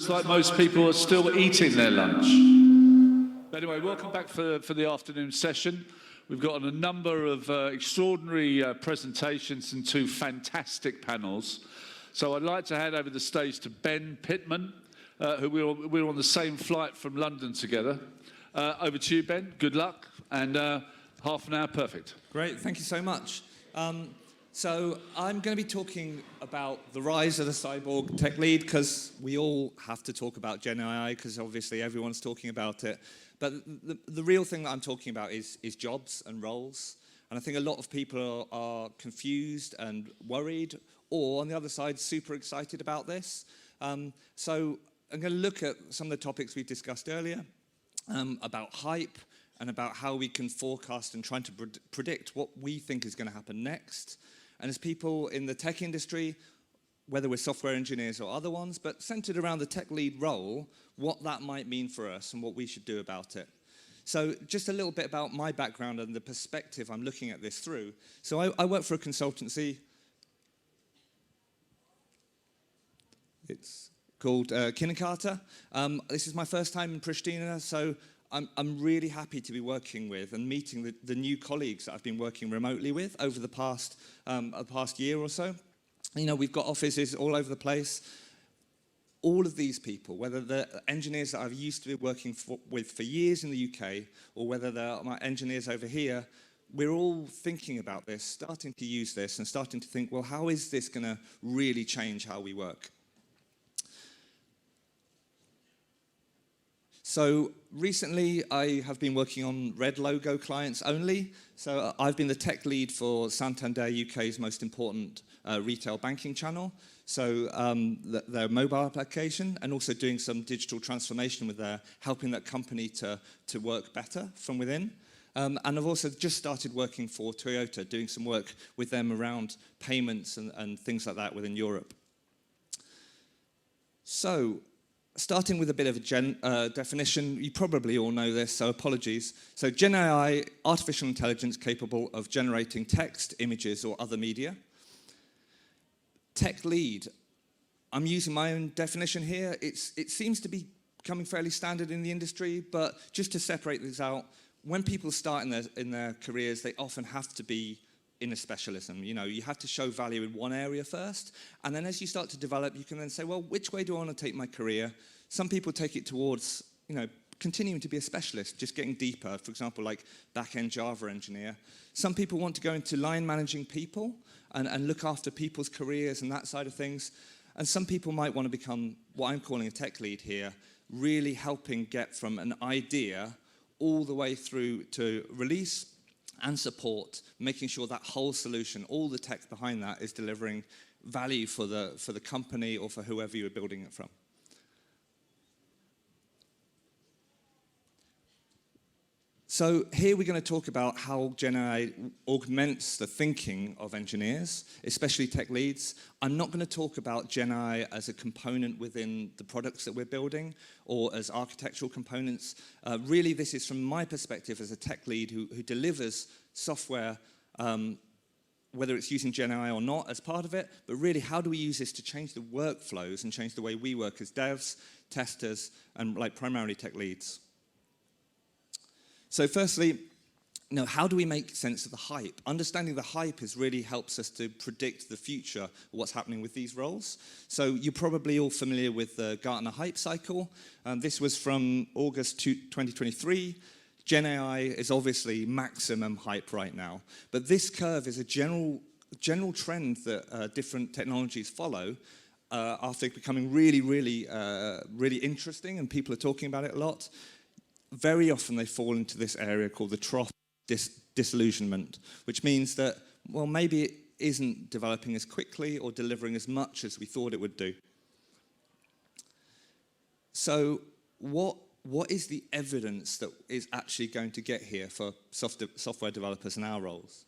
It's like most people are still eating their lunch. Anyway, welcome back for the afternoon session. We've got a number of extraordinary presentations and two fantastic panels. So I'd like to hand over the stage to Ben Pitman, who we're on the same flight from London together. Over to you, Ben. Good luck. And half an hour, perfect. Great, thank you so much. So I'm going to be talking about the rise of the cyborg tech lead, because we all have to talk about GenAI, because obviously everyone's talking about it. But the real thing that I'm talking about is jobs and roles. And I think a lot of people are confused and worried, or on the other side, super excited about this. So I'm going to look at some of the topics we discussed earlier, about hype, and about how we can forecast and try to predict what we think is going to happen next. And as people in the tech industry, whether we're software engineers or other ones, but centered around the tech lead role, what that might mean for us and what we should do about it. So just a little bit about my background and the perspective I'm looking at this through. So I work for a consultancy. It's called Kinnecarta. This is my first time in Pristina, so I'm really happy to be working with and meeting the new colleagues that I've been working remotely with over the past year or so. You know, we've got offices all over the place. All of these people, whether they're engineers that I've used to be working with for years in the UK, or whether they're my engineers over here, we're all thinking about this, starting to use this, and starting to think, well, how is this going to really change how we work? So recently, I have been working on red logo clients only. So I've been the tech lead for Santander UK's most important retail banking channel. So their mobile application, and also doing some digital transformation with helping that company to work better from within. And I've also just started working for Toyota, doing some work with them around payments and things like that within Europe. So, starting with a bit of a definition, you probably all know this, so apologies. So GenAI, artificial intelligence capable of generating text, images, or other media. Tech lead, I'm using my own definition here. It seems to be becoming fairly standard in the industry, but just to separate this out, when people start in their careers, they often have to be in a specialism. You know, you have to show value in one area first, and then as you start to develop, you can then say, well, which way do I want to take my career? Some people take it towards, you know, continuing to be a specialist, just getting deeper, for example, like back-end Java engineer. Some people want to go into line managing people and look after people's careers and that side of things. And some people might want to become what I'm calling a tech lead here, really helping get from an idea all the way through to release and support, making sure that whole solution, all the tech behind that, is delivering value for the company or for whoever you're building it from. So here we're going to talk about how GenAI augments the thinking of engineers, especially tech leads. I'm not going to talk about GenAI as a component within the products that we're building or as architectural components. Really, this is from my perspective as a tech lead who delivers software, whether it's using GenAI or not as part of it, but really how do we use this to change the workflows and change the way we work as devs, testers, and like primarily tech leads. So firstly, you know, how do we make sense of the hype? Understanding the hype really helps us to predict the future, what's happening with these roles. So you're probably all familiar with the Gartner hype cycle. This was from August 2023. GenAI is obviously maximum hype right now. But this curve is a general trend that different technologies follow after becoming really interesting, and people are talking about it a lot. Very often they fall into this area called the trough disillusionment, which means that, well, maybe it isn't developing as quickly or delivering as much as we thought it would do. So what is the evidence that is actually going to get here for software developers and our roles?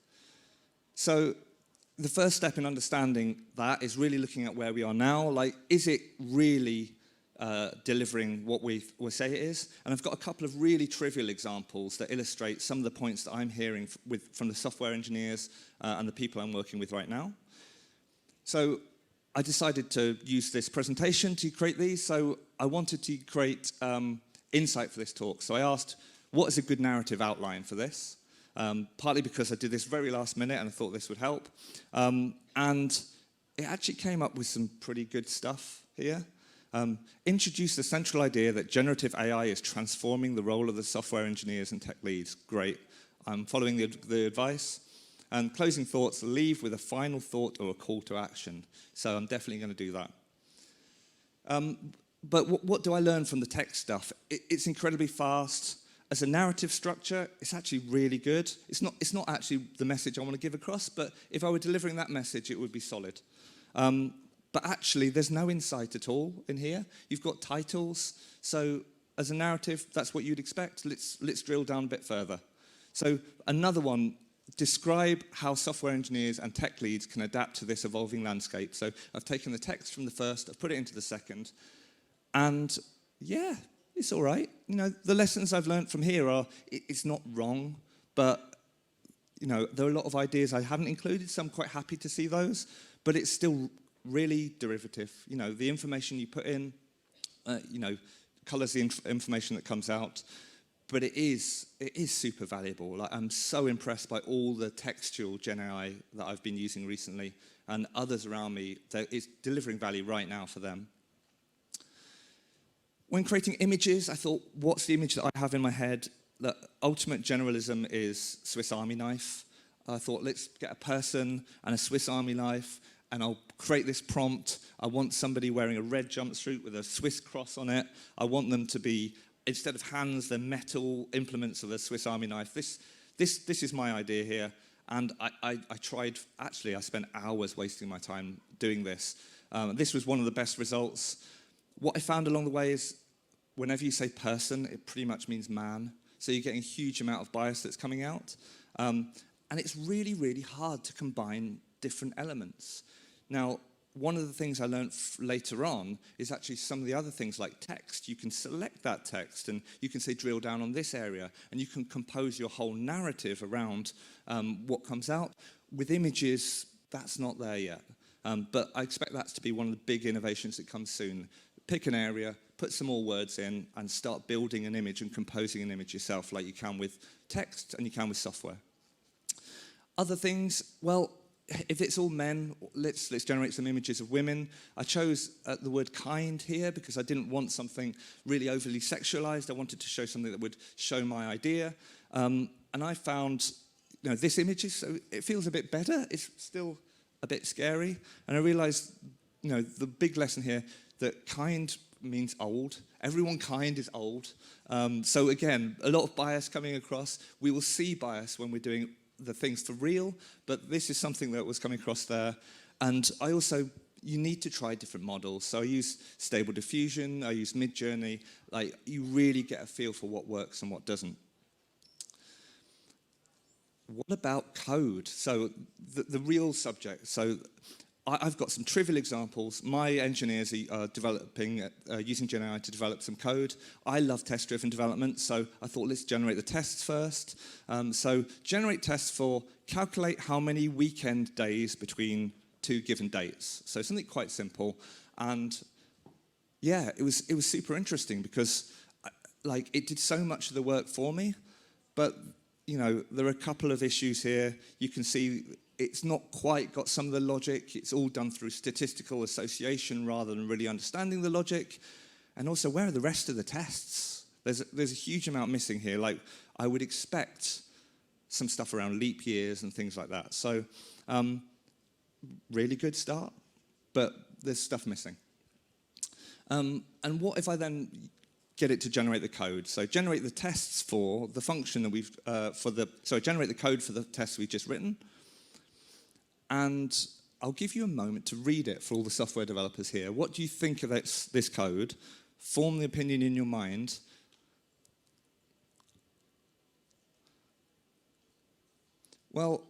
So the first step in understanding that is really looking at where we are now. Like, is it really delivering what we say it is? And I've got a couple of really trivial examples that illustrate some of the points that I'm hearing from the software engineers and the people I'm working with right now. So I decided to use this presentation to create these. So I wanted to create insight for this talk. So I asked, what is a good narrative outline for this? Partly because I did this very last minute and I thought this would help. And it actually came up with some pretty good stuff here. Introduce the central idea that generative AI is transforming the role of the software engineers and tech leads. Great. I'm following the advice. And closing thoughts, leave with a final thought or a call to action. So I'm definitely going to do that. But what do I learn from the text stuff? It's incredibly fast. As a narrative structure, it's actually really good. It's not actually the message I want to give across, but if I were delivering that message, it would be solid. But actually, there's no insight at all in here. You've got titles. So as a narrative, that's what you'd expect. Let's drill down a bit further. So another one, describe how software engineers and tech leads can adapt to this evolving landscape. So I've taken the text from the first, I've put it into the second, and yeah, it's all right. You know, the lessons I've learned from here are, it's not wrong, but you know, there are a lot of ideas I haven't included, so I'm quite happy to see those, but it's still really derivative. You know, the information you put in, you know, colors the information that comes out. But it is super valuable. Like, I'm so impressed by all the textual GenAI that I've been using recently, and others around me. It's delivering value right now for them. When creating images, I thought, what's the image that I have in my head? The ultimate generalism is Swiss Army knife. I thought, let's get a person and a Swiss Army knife, and I'll create this prompt. I want somebody wearing a red jumpsuit with a Swiss cross on it. I want them to be, instead of hands, they're metal implements of a Swiss Army knife. This is my idea here. And I tried, actually, I spent hours wasting my time doing this. This was one of the best results. What I found along the way is, whenever you say person, it pretty much means man. So you're getting a huge amount of bias that's coming out. And it's really, really hard to combine different elements. Now, one of the things I learned later on is actually some of the other things like text. You can select that text and you can say drill down on this area, and you can compose your whole narrative around what comes out. With images, that's not there yet. But I expect that to be one of the big innovations that comes soon. Pick an area, put some more words in, and start building an image and composing an image yourself like you can with text and you can with software. Other things, well, if it's all men, let's generate some images of women. I chose the word kind here because I didn't want something really overly sexualized. I wanted to show something that would show my idea. And I found, you know, this image it feels a bit better. It's still a bit scary. And I realized, you know, the big lesson here that kind means old. Everyone kind is old. So again, a lot of bias coming across. We will see bias when we're doing the things for real, but this is something that was coming across there. And I also, you need to try different models. So I use Stable Diffusion, I use Midjourney. Like, you really get a feel for what works and what doesn't. What about code? So the real subject. So I've got some trivial examples. My engineers are developing, using GenAI to develop some code. I love test-driven development, so I thought, let's generate the tests first. So generate tests for calculate how many weekend days between two given dates. So something quite simple. And yeah, it was super interesting because like, it did so much of the work for me, but you know, there are a couple of issues here. You can see it's not quite got some of the logic. It's all done through statistical association rather than really understanding the logic. And also, where are the rest of the tests? There's a huge amount missing here. Like, I would expect some stuff around leap years and things like that. So, really good start, but there's stuff missing. And what if I then get it to generate the code? So generate the tests for the function that we've, generate the code for the tests we've just written. And I'll give you a moment to read it for all the software developers here. What do you think of this code? Form the opinion in your mind. Well,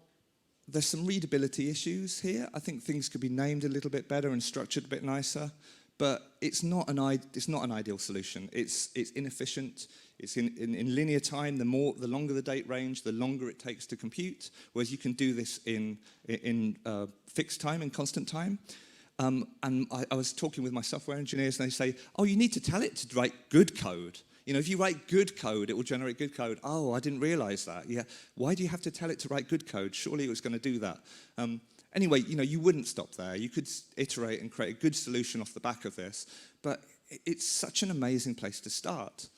there's some readability issues here. I think things could be named a little bit better and structured a bit nicer. But it's not an ideal solution. It's inefficient. It's in linear time. The longer the date range, the longer it takes to compute. Whereas you can do this in fixed time, in constant time. And I was talking with my software engineers, and they say, oh, you need to tell it to write good code. You know, if you write good code, it will generate good code. Oh, I didn't realize that. Yeah, why do you have to tell it to write good code? Surely it was going to do that. Anyway, you know, you wouldn't stop there. You could iterate and create a good solution off the back of this, but it's such an amazing place to start.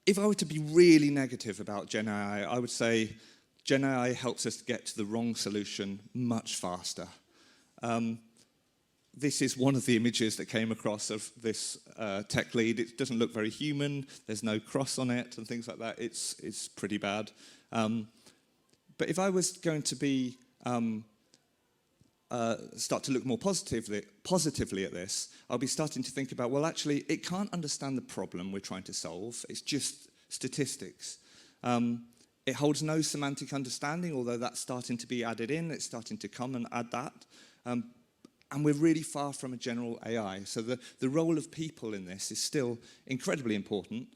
If I were to be really negative about GenAI, I would say GenAI helps us get to the wrong solution much faster. This is one of the images that came across of this tech lead. It doesn't look very human. There's no cross on it and things like that. It's pretty bad. But if I was going to be start to look more positively at this, I'll be starting to think about, well, actually, it can't understand the problem we're trying to solve. It's just statistics. It holds no semantic understanding, although that's starting to be added in. It's starting to come and add that. And we're really far from a general AI. So the role of people in this is still incredibly important.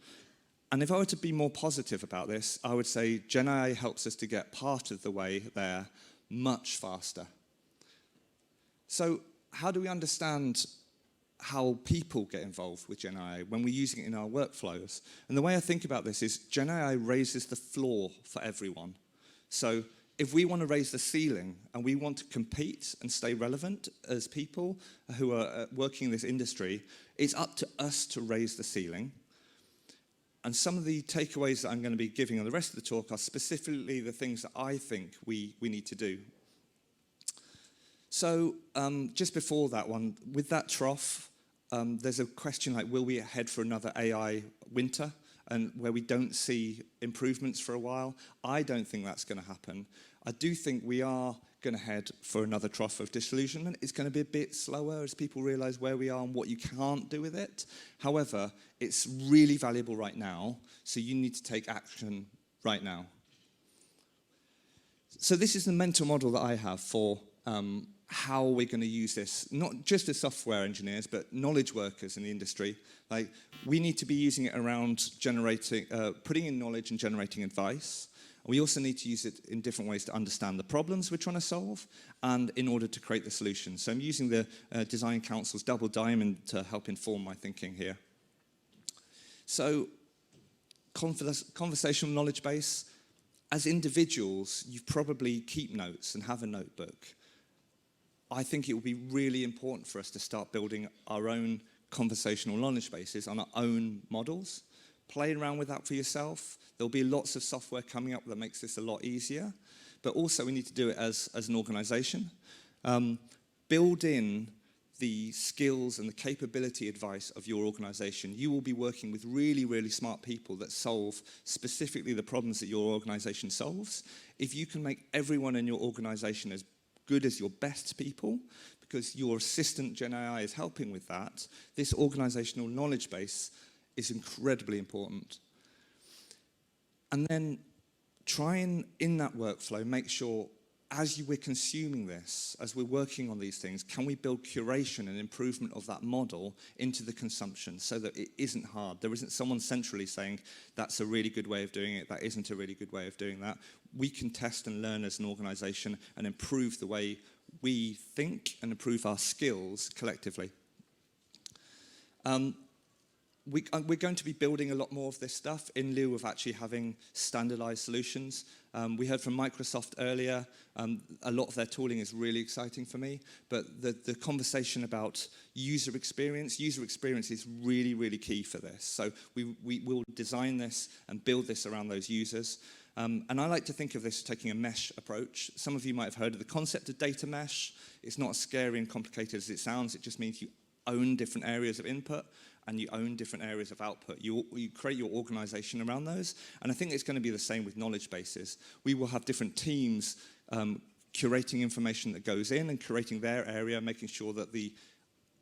And if I were to be more positive about this, I would say GenAI helps us to get part of the way there much faster. So how do we understand how people get involved with GenAI when we're using it in our workflows? And the way I think about this is GenAI raises the floor for everyone. So if we want to raise the ceiling and we want to compete and stay relevant as people who are working in this industry, it's up to us to raise the ceiling. And some of the takeaways that I'm going to be giving on the rest of the talk are specifically the things that I think we need to do. So just before that one, with that trough, there's a question like, will we head for another AI winter? And where we don't see improvements for a while? I don't think that's going to happen. I do think we are going to head for another trough of disillusionment. It's going to be a bit slower as people realize where we are and what you can't do with it. However, it's really valuable right now, so you need to take action right now. So this is the mental model that I have for how we're going to use this, not just as software engineers, but knowledge workers in the industry. Like, we need to be using it around generating, putting in knowledge and generating advice. We also need to use it in different ways to understand the problems we're trying to solve and in order to create the solutions. So I'm using the Design Council's Double Diamond to help inform my thinking here. So conversational knowledge base. As individuals, you probably keep notes and have a notebook. I think it will be really important for us to start building our own conversational knowledge bases on our own models. Play around with that for yourself. There'll be lots of software coming up that makes this a lot easier. But also we need to do it as an organization. Build in the skills and the capability advice of your organization. You will be working with really, really smart people that solve specifically the problems that your organization solves. If you can make everyone in your organization as good as your best people, because your assistant GenAI is helping with that, this organizational knowledge base is incredibly important. And then try and, in that workflow, make sure as we're consuming this, as we're working on these things, can we build curation and improvement of that model into the consumption so that it isn't hard? There isn't someone centrally saying, that's a really good way of doing it, that isn't a really good way of doing that. We can test and learn as an organization and improve the way we think and improve our skills collectively. We're going to be building a lot more of this stuff in lieu of actually having standardized solutions. We heard from Microsoft earlier. A lot of their tooling is really exciting for me, but the conversation about user experience is really, really key for this. So we will design this and build this around those users. And I like to think of this as taking a mesh approach. Some of you might have heard of the concept of data mesh. It's not as scary and complicated as it sounds. It just means you own different areas of input and you own different areas of output. You create your organization around those. And I think it's going to be the same with knowledge bases. We will have different teams curating information that goes in and curating their area, making sure that the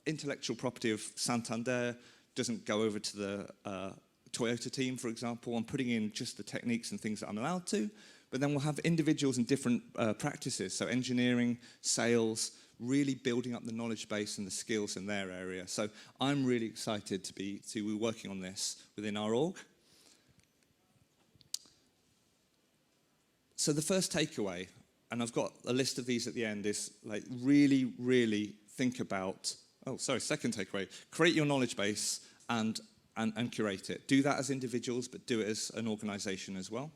intellectual property of Santander doesn't go over to the Toyota team, for example, and putting in just the techniques and things that I'm allowed to. But then we'll have individuals in different practices, so engineering, sales, really building up the knowledge base and the skills in their area. So I'm really excited to be working on this within our org. So the first takeaway, and I've got a list of these at the end, is like really, really think about, second takeaway, create your knowledge base and curate it. Do that as individuals, but do it as an organization as well.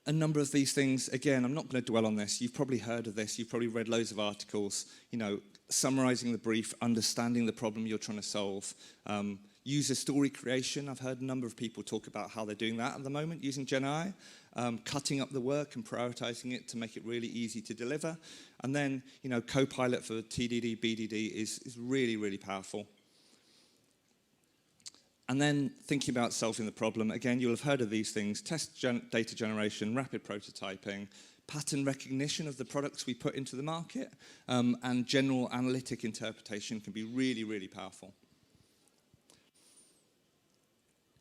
A number of these things, again, I'm not going to dwell on this. You've probably heard of this. You've probably read loads of articles, summarizing the brief, understanding the problem you're trying to solve. User story creation. I've heard a number of people talk about how they're doing that at the moment using GenAI. Cutting up the work and prioritizing it to make it really easy to deliver. And then, Copilot for TDD, BDD is really, really powerful. And then thinking about solving the problem, again, you'll have heard of these things: data generation, rapid prototyping, pattern recognition of the products we put into the market, and general analytic interpretation can be really, really powerful.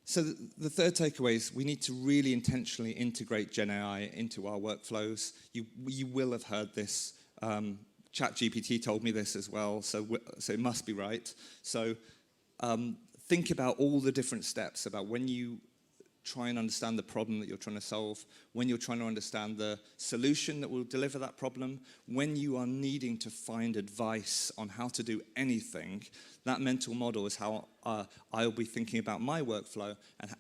So the third takeaway is we need to really intentionally integrate GenAI into our workflows. You will have heard this. ChatGPT told me this as well, so it must be right. So think about all the different steps about when you try and understand the problem that you're trying to solve, when you're trying to understand the solution that will deliver that problem, when you are needing to find advice on how to do anything. That mental model is how I'll be thinking about my workflow and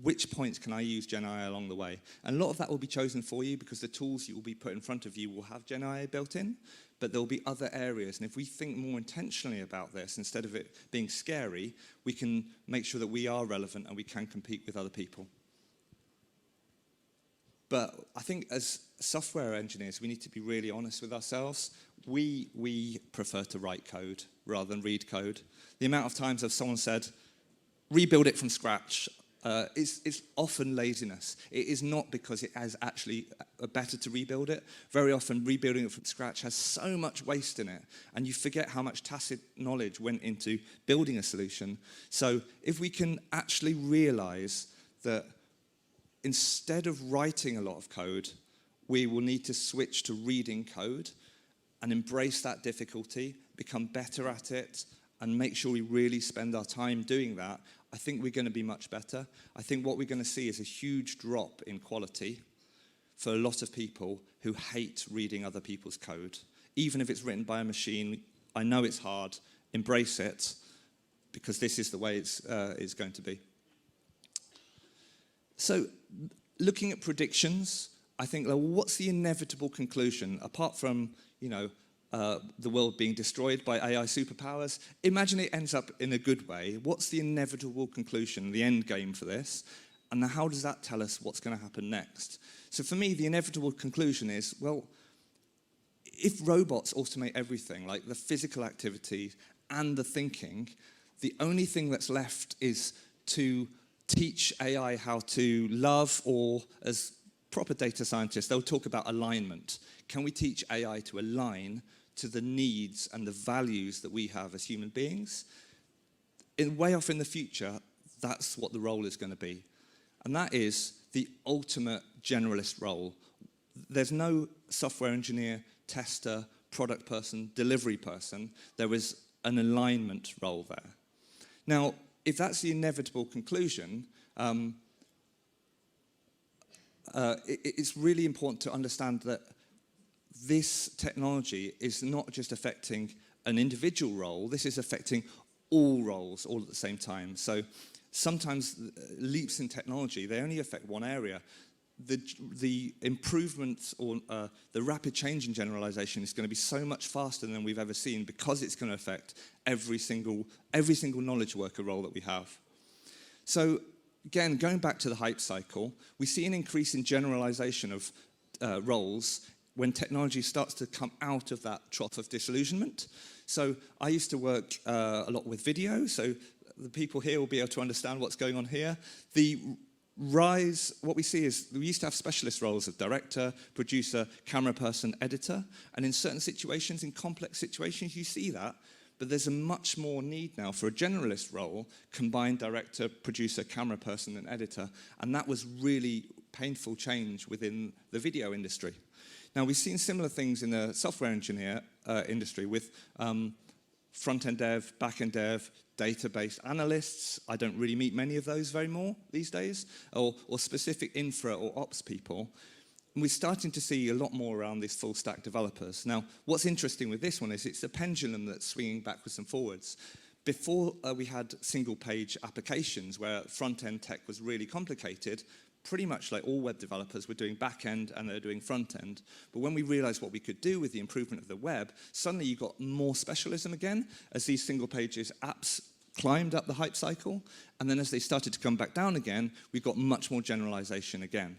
which points can I use GenAI along the way. And a lot of that will be chosen for you because the tools you will be put in front of you will have GenAI built in, but there will be other areas. And if we think more intentionally about this, instead of it being scary, we can make sure that we are relevant and we can compete with other people. But I think as software engineers, we need to be really honest with ourselves. We prefer to write code rather than read code. The amount of times that someone said, rebuild it from scratch, is often laziness. It is not because it is actually better to rebuild it. Very often, rebuilding it from scratch has so much waste in it, and you forget how much tacit knowledge went into building a solution. So if we can actually realize that instead of writing a lot of code, we will need to switch to reading code and embrace that difficulty, become better at it, and make sure we really spend our time doing that, I think we're going to be much better. I think what we're going to see is a huge drop in quality for a lot of people who hate reading other people's code. Even if it's written by a machine, I know it's hard, embrace it, because this is the way it's going to be. So looking at predictions, I think, well, what's the inevitable conclusion, apart from, the world being destroyed by AI superpowers? Imagine it ends up in a good way. What's the inevitable conclusion, the end game for this? And how does that tell us what's going to happen next? So for me, the inevitable conclusion is, well, if robots automate everything, like the physical activity and the thinking, the only thing that's left is to teach AI how to love, or as proper data scientists, they'll talk about alignment. Can we teach AI to align to the needs and the values that we have as human beings? Way off in the future, that's what the role is going to be. And that is the ultimate generalist role. There's no software engineer, tester, product person, delivery person. There is an alignment role there. Now, if that's the inevitable conclusion, it's really important to understand that this technology is not just affecting an individual role, this is affecting all roles all at the same time. So sometimes leaps in technology, they only affect one area. The improvements or the rapid change in generalization is going to be so much faster than we've ever seen, because it's going to affect every single knowledge worker role that we have. So again, going back to the hype cycle, we see an increase in generalization of roles when technology starts to come out of that trough of disillusionment. So I used to work a lot with video, so the people here will be able to understand what's going on here. The rise, what we see is we used to have specialist roles of director, producer, camera person, editor, and in certain situations, in complex situations, you see that. But there's a much more need now for a generalist role, combined director, producer, camera person, and editor. And that was really painful change within the video industry. Now, we've seen similar things in the software engineer industry with front-end dev, back-end dev, database analysts. I don't really meet many of those very more these days, or specific infra or ops people. And we're starting to see a lot more around these full-stack developers. Now, what's interesting with this one is it's a pendulum that's swinging backwards and forwards. Before we had single-page applications where front-end tech was really complicated, pretty much like all web developers were doing back-end and they're doing front-end. But when we realized what we could do with the improvement of the web, suddenly you got more specialism again as these single-pages apps climbed up the hype cycle. And then as they started to come back down again, we got much more generalization again.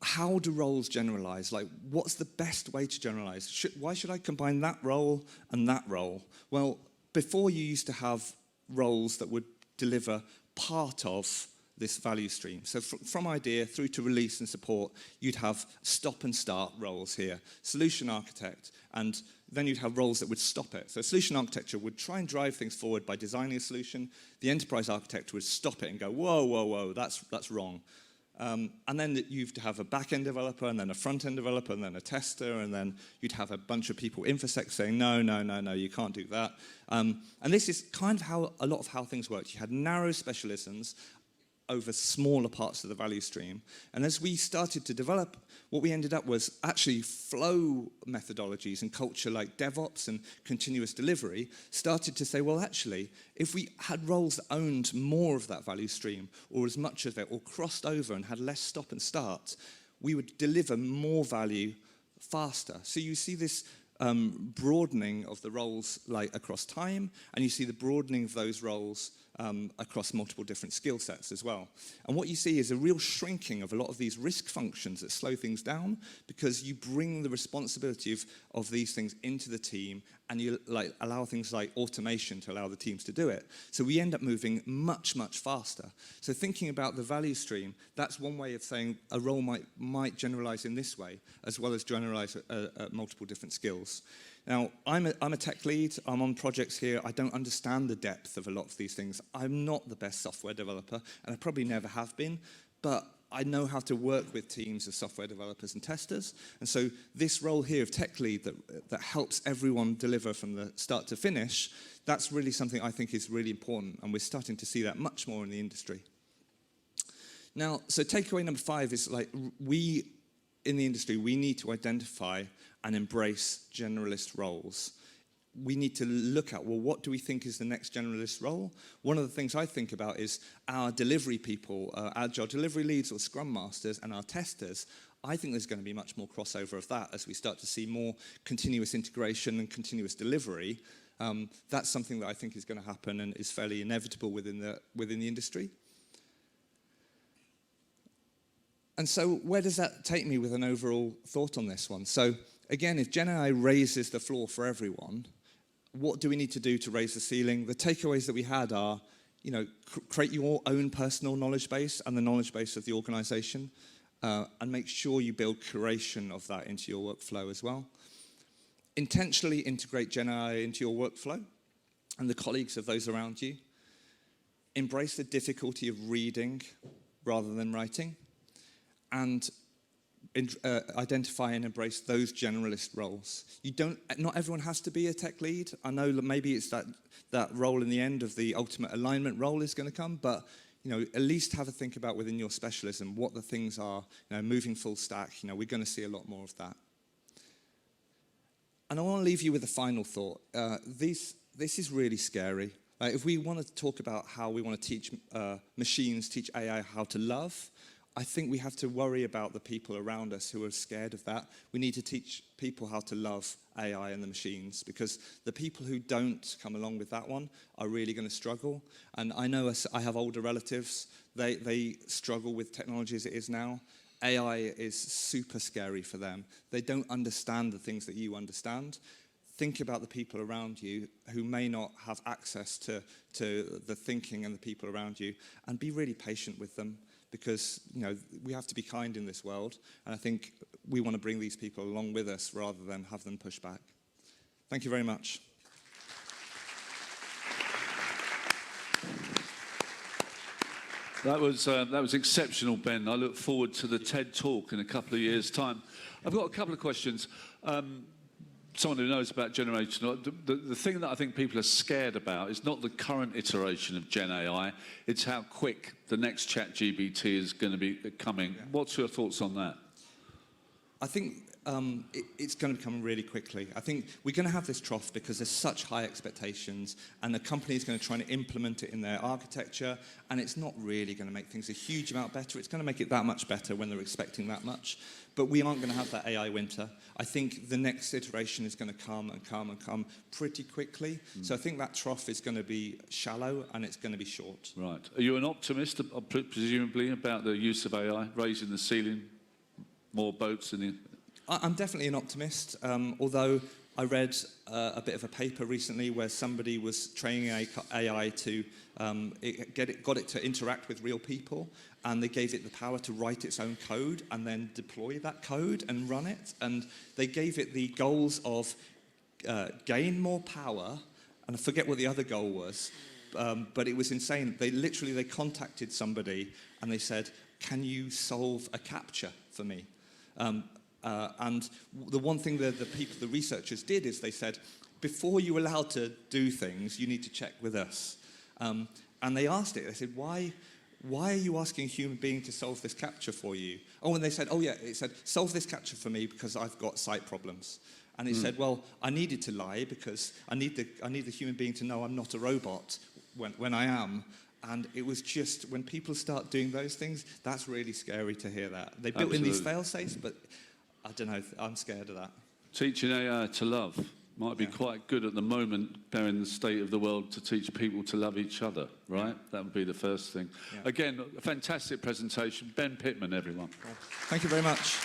How do roles generalize? Like, what's the best way to generalize? Why should I combine that role and that role? Well, before you used to have roles that would deliver part of this value stream. So from idea through to release and support, you'd have stop and start roles here, solution architect, and then you'd have roles that would stop it. So solution architecture would try and drive things forward by designing a solution. The enterprise architect would stop it and go, whoa, whoa, whoa, that's wrong. And then you'd have a back-end developer, and then a front-end developer, and then a tester, and then you'd have a bunch of people infosec saying, no, no, no, no, you can't do that. And this is kind of how a lot of how things worked. You had narrow specialisms over smaller parts of the value stream. And as we started to develop, what we ended up was actually flow methodologies and culture like DevOps and continuous delivery started to say, well, actually, if we had roles that owned more of that value stream or as much of it or crossed over and had less stop and start, we would deliver more value faster. So you see this broadening of the roles like across time, and you see the broadening of those roles across multiple different skill sets as well. And what you see is a real shrinking of a lot of these risk functions that slow things down because you bring the responsibility of these things into the team and you allow things like automation to allow the teams to do it. So we end up moving much, much faster. So thinking about the value stream, that's one way of saying a role might generalize in this way, as well as generalize multiple different skills. Now, I'm a tech lead. I'm on projects here. I don't understand the depth of a lot of these things. I'm not the best software developer, and I probably never have been, but I know how to work with teams of software developers and testers. And so this role here of tech lead that helps everyone deliver from the start to finish, that's really something I think is really important, and we're starting to see that much more in the industry. Now, so takeaway number 5 is like we, in the industry, we need to identify and embrace generalist roles. We need to look at, well, what do we think is the next generalist role? One of the things I think about is our delivery people, agile delivery leads or scrum masters and our testers. I think there's going to be much more crossover of that as we start to see more continuous integration and continuous delivery. That's something that I think is going to happen and is fairly inevitable within the industry. And so where does that take me with an overall thought on this one? So again, if GenAI raises the floor for everyone, what do we need to do to raise the ceiling? The takeaways that we had are, create your own personal knowledge base and the knowledge base of the organization, and make sure you build curation of that into your workflow as well. Intentionally integrate GenAI into your workflow and the colleagues of those around you. Embrace the difficulty of reading rather than writing. And identify and embrace those generalist roles. Not everyone has to be a tech lead. I know that maybe it's that role in the end of the ultimate alignment role is going to come, but at least have a think about within your specialism what the things are. Moving full stack. We're going to see a lot more of that. And I want to leave you with a final thought. This is really scary. If we want to talk about how we want to teach machines, teach AI how to love, I think we have to worry about the people around us who are scared of that. We need to teach people how to love AI and the machines, because the people who don't come along with that one are really going to struggle. And I know I have older relatives. They struggle with technology as it is now. AI is super scary for them. They don't understand the things that you understand. Think about the people around you who may not have access to the thinking and the people around you, and be really patient with them. Because we have to be kind in this world, and I think we want to bring these people along with us rather than have them push back. Thank you very much. That was exceptional, Ben. I look forward to the TED Talk in a couple of years' time. I've got a couple of questions. someone who knows about generation, the thing that I think people are scared about is not the current iteration of Gen AI, it's how quick the next ChatGPT is going to be coming. Yeah. What's your thoughts on that? I think it's going to come really quickly. I think we're going to have this trough because there's such high expectations, and the company is going to try and implement it in their architecture, and it's not really going to make things a huge amount better. It's going to make it that much better when they're expecting that much. But we aren't going to have that AI winter. I think the next iteration is going to come and come and come pretty quickly. So I think that trough is going to be shallow and it's going to be short. Right. Are you an optimist, presumably, about the use of AI, raising the ceiling, more boats in the... I'm definitely an optimist, although I read a bit of a paper recently where somebody was training AI to got it to interact with real people, and they gave it the power to write its own code and then deploy that code and run it. And they gave it the goals of gain more power, and I forget what the other goal was, but it was insane. They contacted somebody and they said, "Can you solve a captcha for me?" And the one thing that the researchers did is they said, before you're allowed to do things, you need to check with us. And they asked it, they said, why are you asking a human being to solve this captcha for you? Oh, and they said, oh yeah, it said, solve this captcha for me because I've got sight problems. And it said, well, I needed to lie because I need the human being to know I'm not a robot when I am. And it was just, when people start doing those things, that's really scary to hear that. They built in these fail-safes, but I don't know, I'm scared of that. Teaching AI to love might be quite good at the moment, bearing the state of the world, to teach people to love each other, right? That would be the first thing. Yeah. Again, a fantastic presentation. Ben Pitman, everyone. Thank you very much.